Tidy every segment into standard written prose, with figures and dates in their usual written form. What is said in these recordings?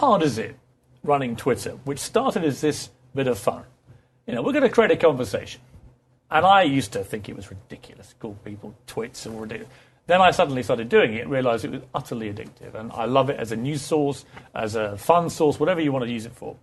hard is it running Twitter, which started as this bit of fun? We're going to create a conversation. And I used to think it was ridiculous, call people twits or ridiculous. Then I suddenly started doing it and realized it was utterly addictive. And I love it as a news source, as a fun source, whatever you want to use it for.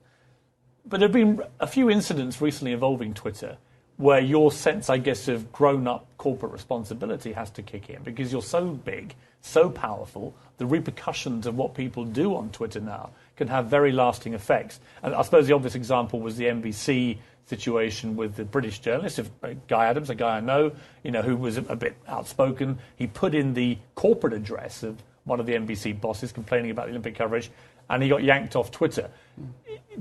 But there have been a few incidents recently involving Twitter where your sense, I guess, of grown-up corporate responsibility has to kick in because you're so big, so powerful, the repercussions of what people do on Twitter now can have very lasting effects. And I suppose the obvious example was the NBC situation with the British journalist, Guy Adams, a guy I know, who was a bit outspoken. He put in the corporate address of one of the NBC bosses complaining about the Olympic coverage, and he got yanked off Twitter.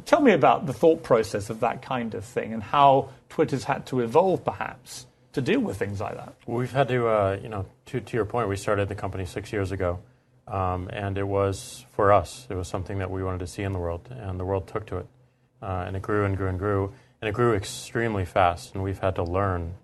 Tell me about the thought process of that kind of thing and how Twitter's had to evolve, perhaps, to deal with things like that. We've had to, to your point, we started the company 6 years ago, and it was, for us, it was something that we wanted to see in the world, and the world took to it. And it grew and grew and grew, and it grew extremely fast, and we've had to learn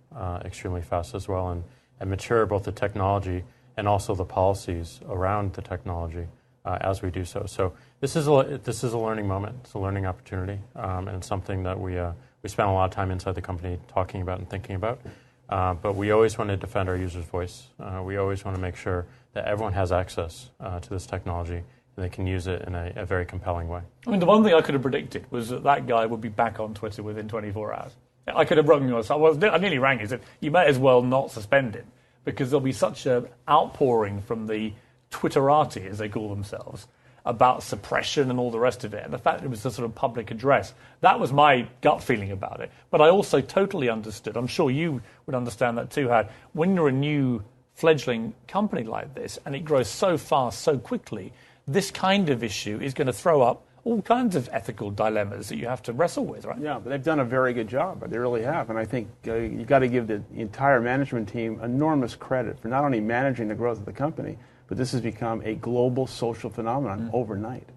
extremely fast as well and mature both the technology and also the policies around the technology as we do so. So this is a learning moment. It's a learning opportunity, and it's something that we spent a lot of time inside the company talking about and thinking about. But we always want to defend our users' voice. We always want to make sure that everyone has access to this technology and they can use it in a very compelling way. I mean, the one thing I could have predicted was that guy would be back on Twitter within 24 hours. I could have rung you. I nearly rang you and said, you may as well not suspend him because there'll be such an outpouring from the Twitterati, as they call themselves, about suppression and all the rest of it. And the fact that it was a sort of public address, that was my gut feeling about it. But I also totally understood, I'm sure you would understand that too, Had, when you're a new fledgling company like this and it grows so fast, so quickly, this kind of issue is going to throw up all kinds of ethical dilemmas that you have to wrestle with, right? Yeah, but they've done a very good job. They really have. And I think you've got to give the entire management team enormous credit for not only managing the growth of the company, but this has become a global social phenomenon overnight.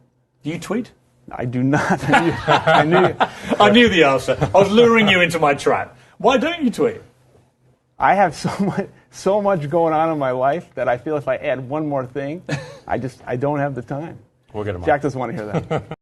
Do you tweet? I do not. I knew the answer. I was luring you into my trap. Why don't you tweet? I have so much going on in my life that I feel if I add one more thing, I don't have the time. We'll get him Jack doesn't want to hear that.